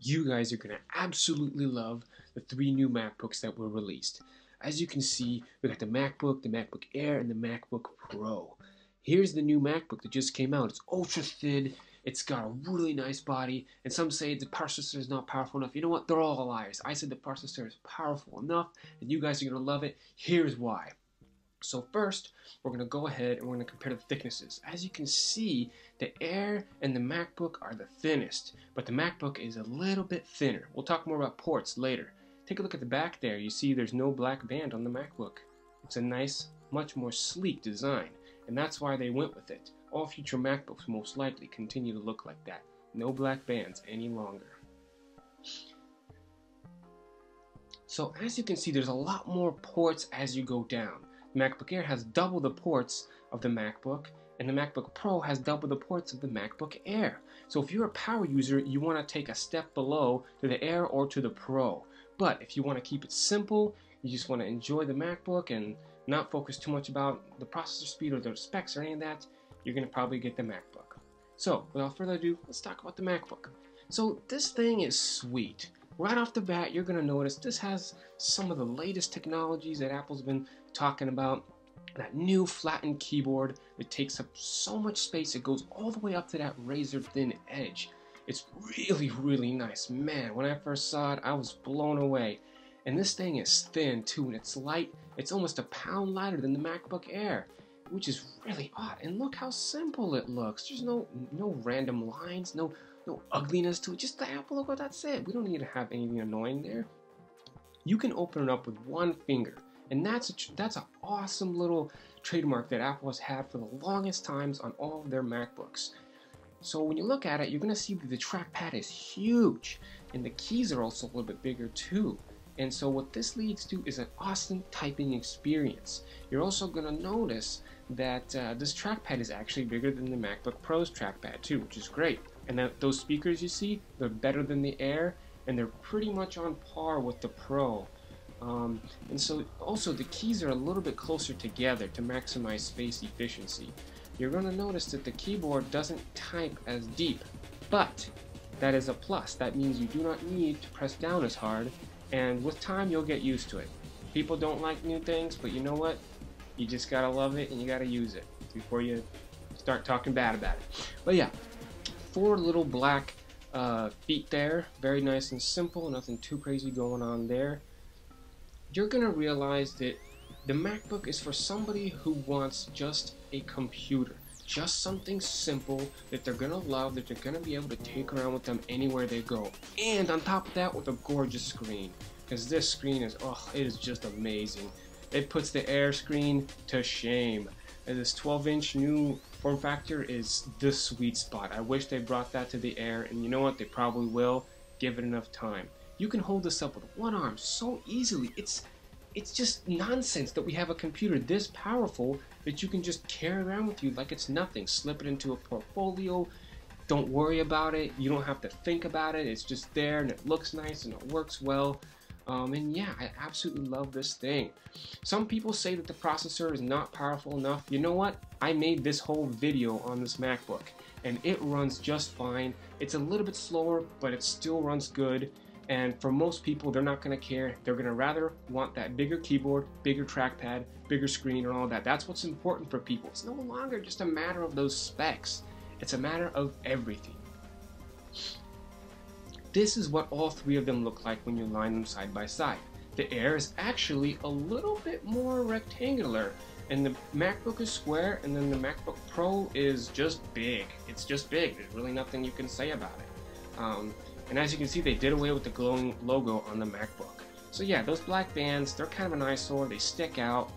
You guys are going to absolutely love the three new MacBooks that were released. As you can see, we got the MacBook Air, and the MacBook Pro. Here's the new MacBook that just came out. It's ultra thin, it's got a really nice body, and some say the processor is not powerful enough. You know what? They're all liars. I said the processor is powerful enough, and you guys are going to love it. Here's why. So first, we're going to go ahead and we're going to compare the thicknesses. As you can see, the Air and the MacBook are the thinnest, but the MacBook is a little bit thinner. We'll talk more about ports later. Take a look at the back there. You see there's no black band on the MacBook. It's a nice, much more sleek design, and that's why they went with it. All future MacBooks most likely continue to look like that. No black bands any longer. So as you can see, there's a lot more ports as you go down. The MacBook Air has double the ports of the MacBook, and the MacBook Pro has double the ports of the MacBook Air. So if you're a power user, you want to take a step below to the Air or to the Pro. But if you want to keep it simple, you just want to enjoy the MacBook and not focus too much about the processor speed or the specs or any of that, you're going to probably get the MacBook. So without further ado, let's talk about the MacBook. So this thing is sweet. Right off the bat, you're going to notice this has some of the latest technologies that Apple's been talking about. That new flattened keyboard that takes up so much space, it goes all the way up to that razor thin edge. It's really, really nice. Man, when I first saw it, I was blown away. And this thing is thin too, and it's light. It's almost a pound lighter than the MacBook Air, which is really odd. And look how simple it looks. There's no random lines, no ugliness to it, just the Apple logo, that's it. We don't need to have anything annoying there. You can open it up with one finger, and that's an awesome little trademark that Apple has had for the longest times on all of their MacBooks. So when you look at it, you're going to see that the trackpad is huge, and the keys are also a little bit bigger too. And so what this leads to is an awesome typing experience. You're also going to notice that this trackpad is actually bigger than the MacBook Pro's trackpad too, which is great. And those speakers you see, they're better than the Air, and they're pretty much on par with the Pro. And so also the keys are a little bit closer together to maximize space efficiency. You're going to notice that the keyboard doesn't type as deep, but that is a plus. That means you do not need to press down as hard, and with time you'll get used to it. People don't like new things, but you know what? You just gotta love it and you gotta use it before you start talking bad about it. But yeah, 4 little black feet there, very nice and simple, nothing too crazy going on there. You're gonna realize that the MacBook is for somebody who wants just a computer, just something simple that they're gonna love, that they're gonna be able to take around with them anywhere they go, and on top of that with a gorgeous screen, because this screen is, oh, it is just amazing. It puts the Air screen to shame. And this 12-inch new form factor is the sweet spot. I wish they brought that to the Air, and you know what? They probably will. Give it enough time. You can hold this up with one arm so easily. It's just nonsense that we have a computer this powerful that you can just carry around with you like it's nothing. Slip it into a portfolio. Don't worry about it. You don't have to think about it. It's just there, and it looks nice, and it works well. And yeah, I absolutely love this thing. Some people say that the processor is not powerful enough. You know what? I made this whole video on this MacBook, and it runs just fine. It's a little bit slower, but it still runs good. And for most people, they're not going to care. They're going to rather want that bigger keyboard, bigger trackpad, bigger screen, and all that. That's what's important for people. It's no longer just a matter of those specs. It's a matter of everything. This is what all 3 of them look like when you line them side by side. The Air is actually a little bit more rectangular, and the MacBook is square, and then the MacBook Pro is just big. It's just big. There's really nothing you can say about it. And as you can see, they did away with the glowing logo on the MacBook. So yeah, those black bands, they're kind of an eyesore. They stick out.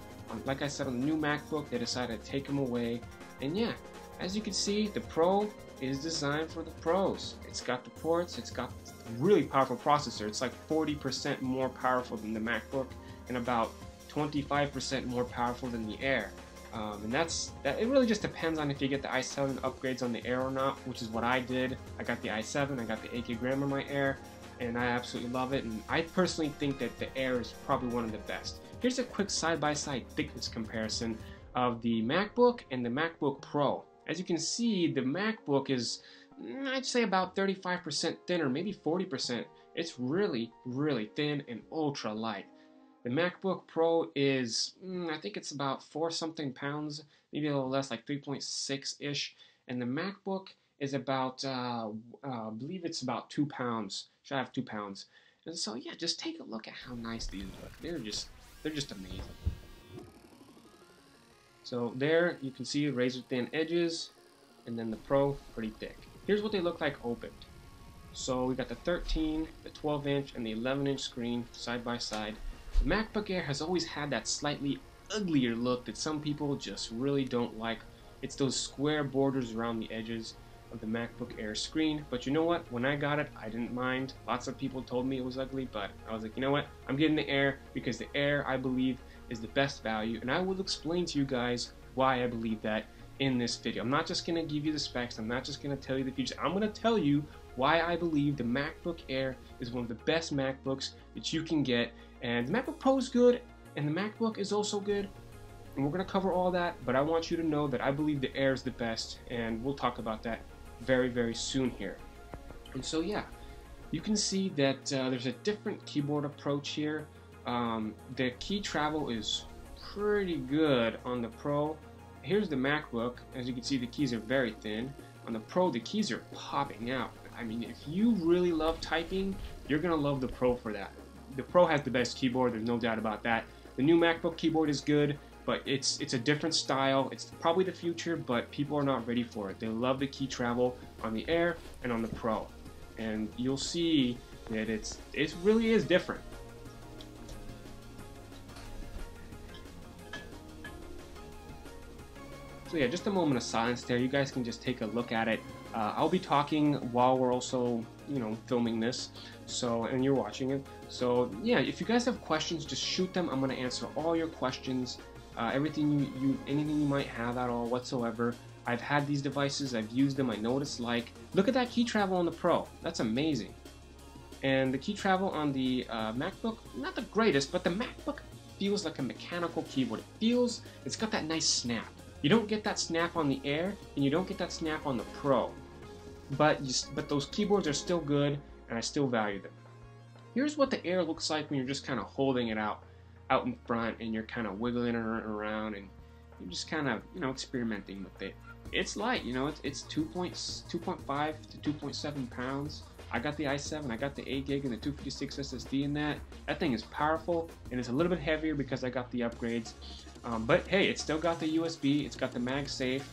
Like I said, on the new MacBook, they decided to take them away. And yeah, as you can see, the Pro is designed for the pros. It's got the ports, it's got a really powerful processor. It's like 40% more powerful than the MacBook and about 25% more powerful than the Air. And it really just depends on if you get the i7 upgrades on the Air or not, which is what I did. I got the i7, I got the 8GB RAM on my Air, and I absolutely love it. And I personally think that the Air is probably one of the best. Here's a quick side-by-side thickness comparison of the MacBook and the MacBook Pro. As you can see, the MacBook is I'd say about 35% thinner, maybe 40%. It's really, really thin and ultra light. The MacBook Pro is, I think it's about 4 something pounds, maybe a little less, like 3.6-ish. And the MacBook is about, I believe it's about 2 pounds, should have 2 pounds. And so yeah, just take a look at how nice these look. They're just amazing. So there you can see razor thin edges, and then the Pro pretty thick. Here's what they look like opened. So we got the 13, the 12-inch, and the 11-inch screen side by side. The MacBook Air has always had that slightly uglier look that some people just really don't like. It's those square borders around the edges of the MacBook Air screen. But you know what? When I got it, I didn't mind. Lots of people told me it was ugly, but I was like, you know what? I'm getting the Air because the Air, I believe, is the best value. And I will explain to you guys why I believe that in this video. I'm not just going to give you the specs. I'm not just going to tell you the features. I'm going to tell you why I believe the MacBook Air is one of the best MacBooks that you can get. And the MacBook Pro is good, and the MacBook is also good, and we're going to cover all that, but I want you to know that I believe the Air is the best, and we'll talk about that very, very soon here. And so yeah, you can see that there's a different keyboard approach here. The key travel is pretty good on the Pro. Here's the MacBook. As you can see, the keys are very thin. On the Pro, the keys are popping out. I mean, if you really love typing, you're going to love the Pro for that. The Pro has the best keyboard, there's no doubt about that. The new MacBook keyboard is good, but it's a different style. It's probably the future, but people are not ready for it. They love the key travel on the Air and on the Pro. And you'll see that it really is different. So yeah, just a moment of silence there. You guys can just take a look at it. I'll be talking while we're also, filming this. So, and you're watching it. So yeah, if you guys have questions, just shoot them. I'm gonna answer all your questions. Anything you might have at all whatsoever. I've had these devices. I've used them. I know what it's like. Look at that key travel on the Pro. That's amazing. And the key travel on the MacBook, not the greatest, but the MacBook feels like a mechanical keyboard. It's got that nice snap. You don't get that snap on the Air, and you don't get that snap on the Pro. But those keyboards are still good, and I still value them. Here's what the Air looks like when you're just kind of holding it out in front, and you're kind of wiggling it around, and you're just kind of, experimenting with it. It's light, it's 2.5 to 2.7 pounds. I got the i7, I got the 8 gig and the 256 SSD in that. That thing is powerful, and it's a little bit heavier because I got the upgrades. But hey, it's still got the USB, it's got the MagSafe,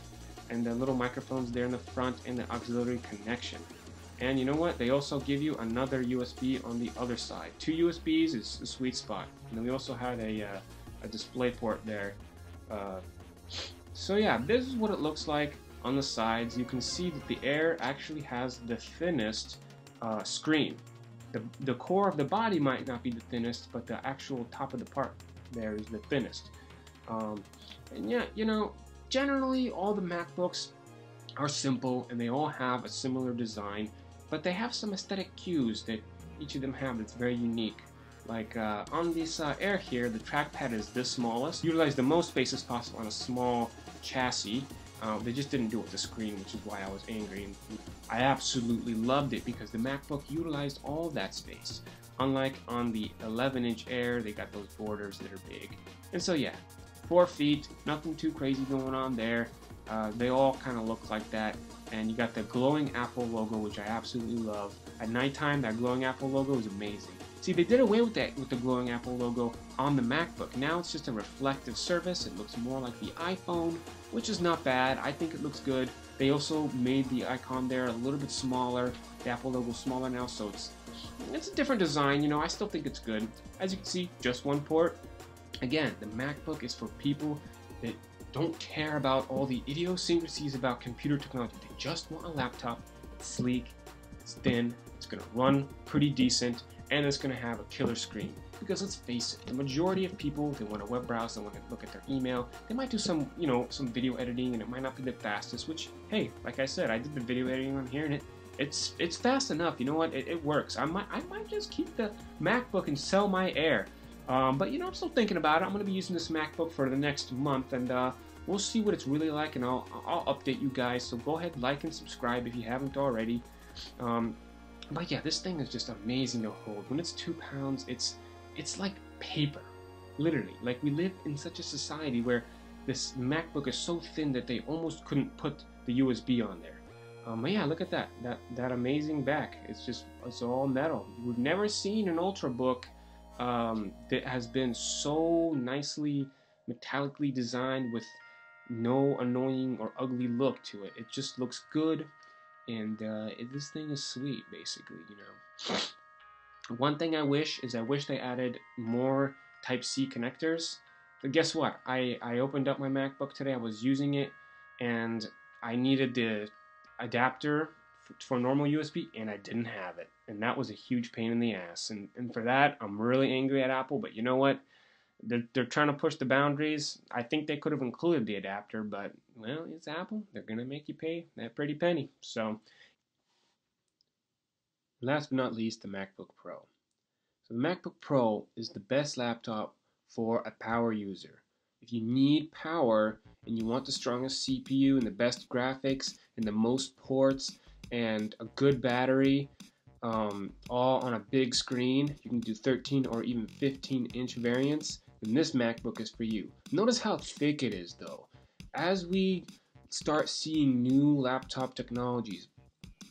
and the little microphones there in the front, and the auxiliary connection. And you know what? They also give you another USB on the other side. 2 USBs is a sweet spot. And then we also had a display port there. So yeah, this is what it looks like on the sides. You can see that the Air actually has the thinnest screen. The core of the body might not be the thinnest, but the actual top of the part there is the thinnest. And yeah, generally all the MacBooks are simple and they all have a similar design, but they have some aesthetic cues that each of them have that's very unique. Like on this Air here, the trackpad is the smallest. Utilize the most space as possible on a small chassis. They just didn't do it with the screen, which is why I was angry. And I absolutely loved it because the MacBook utilized all that space. Unlike on the 11-inch Air, they got those borders that are big. And so yeah, 4 feet, nothing too crazy going on there. They all kind of look like that. And you got the glowing Apple logo, which I absolutely love. At nighttime, that glowing Apple logo is amazing. See, they did away with that with the glowing Apple logo on the MacBook. Now it's just a reflective surface. It looks more like the iPhone, which is not bad. I think it looks good. They also made the icon there a little bit smaller. The Apple logo is smaller now, so it's a different design. I still think it's good. As you can see, just one port. Again, the MacBook is for people that don't care about all the idiosyncrasies about computer technology. They just want a laptop. It's sleek, it's thin, it's going to run pretty decent, and it's going to have a killer screen. Because let's face it, the majority of people, they want to web browse, they want to look at their email, they might do some, some video editing, and it might not be the fastest, which, hey, like I said, I did the video editing on here, and it's fast enough. You know what, it works. I might just keep the MacBook and sell my Air. But I'm still thinking about it. I'm going to be using this MacBook for the next month, and we'll see what it's really like, and I'll update you guys. So go ahead, like and subscribe if you haven't already. But yeah, this thing is just amazing to hold. When it's 2 pounds, it's like paper, literally. Like, we live in such a society where this MacBook is so thin that they almost couldn't put the USB on there. But yeah, look at that amazing back. It's all metal. We've never seen an Ultrabook that has been so nicely metallically designed with no annoying or ugly look to it. It just looks good, and this thing is sweet, basically, you know. One thing I wish they added more Type-C connectors. But guess what? I opened up my MacBook today. I was using it, and I needed the adapter for normal USB, and I didn't have it. And that was a huge pain in the ass. And for that, I'm really angry at Apple. But you know what? They're trying to push the boundaries. I think they could have included the adapter, but, well, it's Apple. They're going to make you pay that pretty penny. So, last but not least, the MacBook Pro. So the MacBook Pro is the best laptop for a power user. If you need power and you want the strongest CPU and the best graphics and the most ports and a good battery, all on a big screen, you can do 13 or even 15-inch variants, then this MacBook is for you. Notice how thick it is, though. As we start seeing new laptop technologies,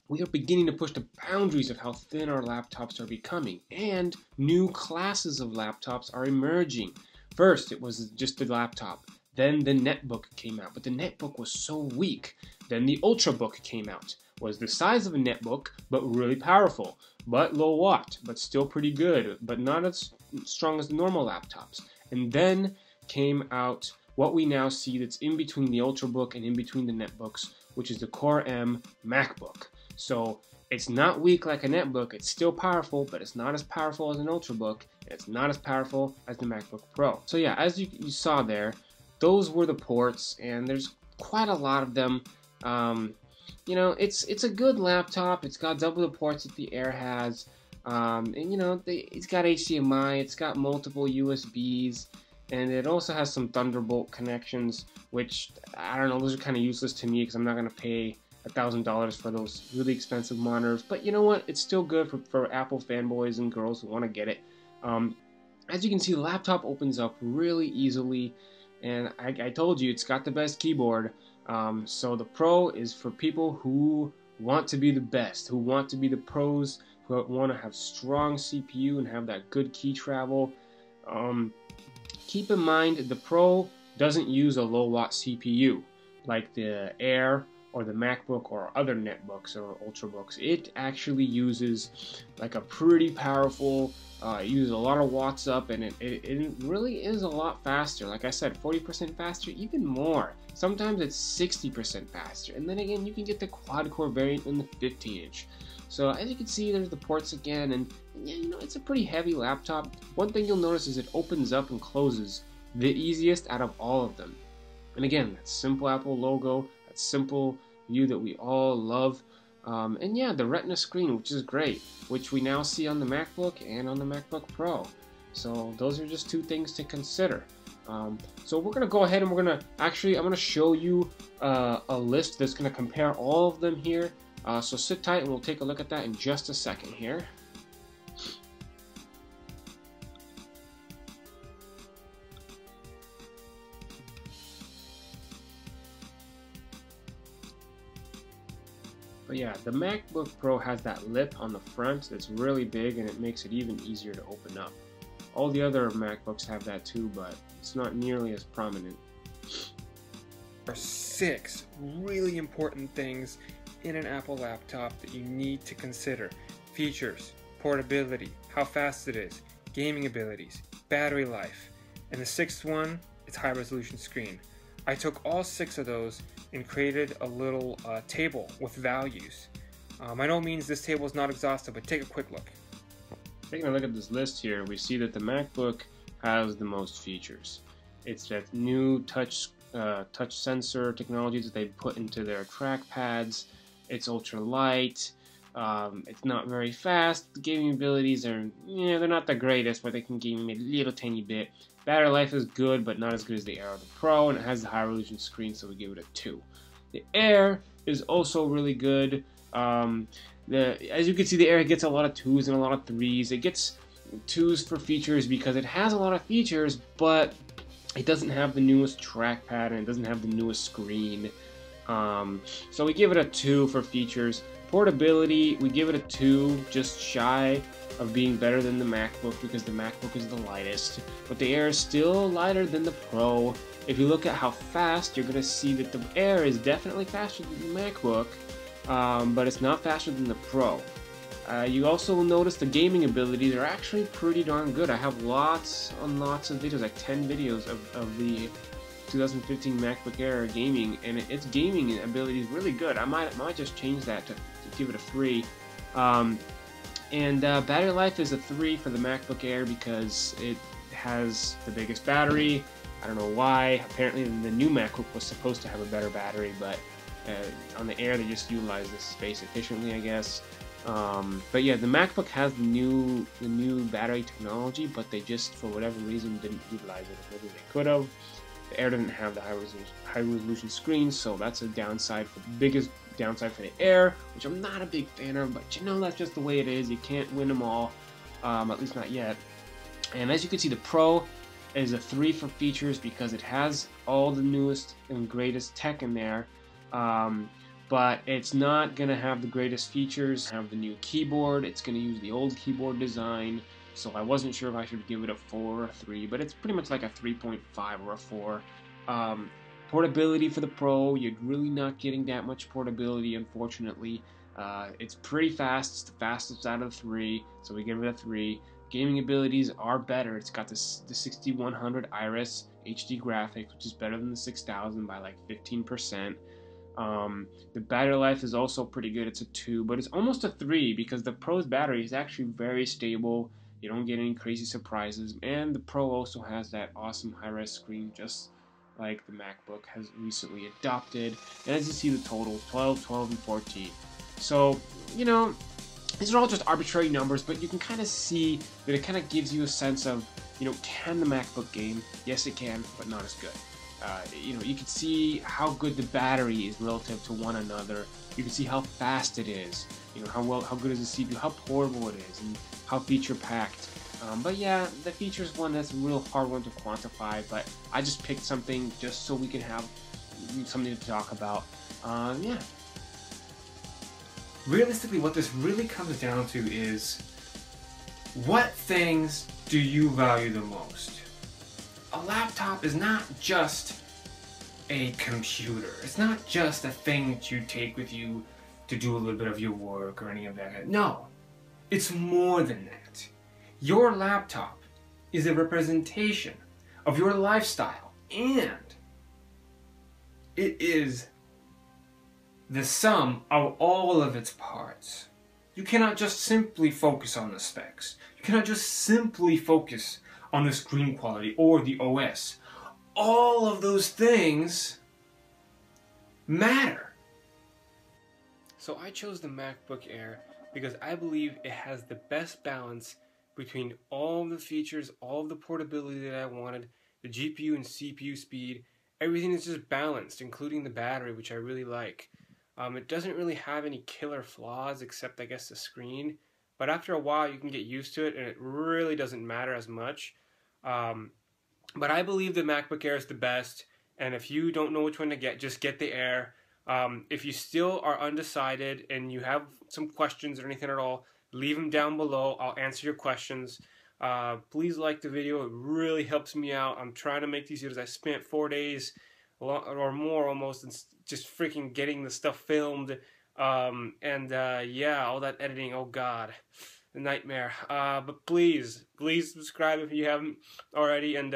we are beginning to push the boundaries of how thin our laptops are becoming, and new classes of laptops are emerging. First, it was just the laptop. Then the netbook came out, but the netbook was so weak. Then the Ultrabook came out. Was the size of a netbook, but really powerful, but low watt, but still pretty good, but not as strong as the normal laptops. And then came out what we now see that's in between the Ultrabook and in between the netbooks, which is the Core M MacBook. So it's not weak like a netbook, it's still powerful, but it's not as powerful as an Ultrabook, and it's not as powerful as the MacBook Pro. So yeah, as you saw there, those were the ports, and there's quite a lot of them. You know, it's a good laptop. It's got double the ports that the Air has, and you know, it's got HDMI, it's got multiple USBs, and it also has some Thunderbolt connections, which, I don't know, those are kind of useless to me because I'm not going to pay $1,000 for those really expensive monitors. But you know what? It's still good for Apple fanboys and girls who want to get it. As you can see, the laptop opens up really easily, and I told you it's got the best keyboard. So the Pro is for people who want to be the best, who want to be the pros, who want to have strong CPU and have that good key travel. Keep in mind, the Pro doesn't use a low watt CPU like the Air or the MacBook or other netbooks or Ultrabooks. It actually uses like a pretty powerful, it uses a lot of watts up, and it really is a lot faster. Like I said, 40% faster, even more. Sometimes it's 60% faster. And then again, you can get the quad-core variant in the 15-inch. So as you can see, there's the ports again, and you know, it's a pretty heavy laptop. One thing you'll notice is it opens up and closes the easiest out of all of them. And again, that simple Apple logo, that simple view that we all love. And yeah, the Retina screen, which is great, which we now see on the MacBook and on the MacBook Pro. So those are just two things to consider. So we're going to go ahead and I'm going to show you a list that's going to compare all of them here. So sit tight and we'll take a look at that in just a second here. But yeah, the MacBook Pro has that lip on the front that's really big, and it makes it even easier to open up. All the other MacBooks have that too, but it's not nearly as prominent. There are 6 really important things in an Apple laptop that you need to consider. Features, portability, how fast it is, gaming abilities, battery life, and the 6th one, it's high resolution screen. I took all 6 of those and created a little table with values. By no means this table is not exhaustive, but take a quick look. Taking a look at this list here, we see that the MacBook has the most features. It's that new touch sensor technology that they put into their trackpads. It's ultra light. It's not very fast. The gaming abilities are, yeah, they're not the greatest, but they can give me a little tiny bit. Battery life is good, but not as good as the Air or the Pro, and it has the high resolution screen, so we give it a 2. The Air is also really good. As you can see, the Air gets a lot of 2s and a lot of 3s. It gets 2s for features because it has a lot of features, but it doesn't have the newest trackpad and it doesn't have the newest screen. So we give it a 2 for features. Portability, we give it a 2, just shy of being better than the MacBook because the MacBook is the lightest. But the Air is still lighter than the Pro. If you look at how fast, you're going to see that the Air is definitely faster than the MacBook, but it's not faster than the Pro. You also will notice the gaming abilities are actually pretty darn good. I have lots and lots of videos, like 10 videos of the 2015 MacBook Air gaming, and its gaming ability is really good. I might just change that to give it a 3. Battery life is a 3 for the MacBook Air because it has the biggest battery. I don't know why. Apparently the new MacBook was supposed to have a better battery, but on the Air they just utilize this space efficiently, I guess. But yeah, the MacBook has the new battery technology, but they just, for whatever reason, didn't utilize it as much as they could have. The Air doesn't have the high resolution screen, so that's a downside, the biggest downside for the Air, which I'm not a big fan of, but you know, that's just the way it is. You can't win them all, at least not yet. And as you can see, the Pro is a 3 for features because it has all the newest and greatest tech in there, but it's not going to have the greatest features. Have the new keyboard, it's going to use the old keyboard design, so I wasn't sure if I should give it a 4 or a 3, but it's pretty much like a 3.5 or a 4. Portability for the Pro, you're really not getting that much portability, unfortunately. It's pretty fast, it's the fastest out of the 3, so we give it a 3. Gaming abilities are better. It's got the 6100 Iris HD graphics, which is better than the 6000 by like 15%. The battery life is also pretty good. It's a 2, but it's almost a 3 because the Pro's battery is actually very stable. You don't get any crazy surprises, and the Pro also has that awesome high-res screen, just like the MacBook has recently adopted. And as you see, the totals 12, 12, and 14. So, you know, these are all just arbitrary numbers, but you can kind of see that it kind of gives you a sense of, you know, can the MacBook game? Yes, it can, but not as good. You know, you can see how good the battery is relative to one another. You can see how fast it is. You know, how good is the CPU, how portable it is, and how feature-packed. But yeah, the features one, that's a real hard one to quantify, but I just picked something just so we can have something to talk about. Yeah. Realistically, what this really comes down to is, what things do you value the most? A laptop is not just a computer. It's not just a thing that you take with you to do a little bit of your work or any of that. No, it's more than that. Your laptop is a representation of your lifestyle, and it is the sum of all of its parts. You cannot just simply focus on the specs. You cannot just simply focus on the screen quality or the OS. All of those things matter. So I chose the MacBook Air because I believe it has the best balance between all of the features, all of the portability that I wanted, the GPU and CPU speed. Everything is just balanced, including the battery, which I really like. It doesn't really have any killer flaws except, I guess, the screen. But after a while, you can get used to it, and it really doesn't matter as much. But I believe the MacBook Air is the best, and if you don't know which one to get, just get the Air. If you still are undecided and you have some questions or anything at all, leave them down below. I'll answer your questions. Please like the video. It really helps me out. I'm trying to make these videos. I spent 4 days or more almost and just freaking getting the stuff filmed. Yeah, all that editing. Oh God, the nightmare. But please subscribe if you haven't already. And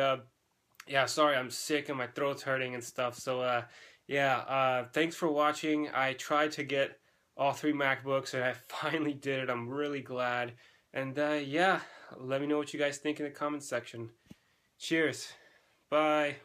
yeah, sorry, I'm sick and my throat's hurting and stuff. So yeah, thanks for watching. I tried to get all 3 MacBooks and I finally did it. I'm really glad. And yeah, let me know what you guys think in the comments section. Cheers. Bye.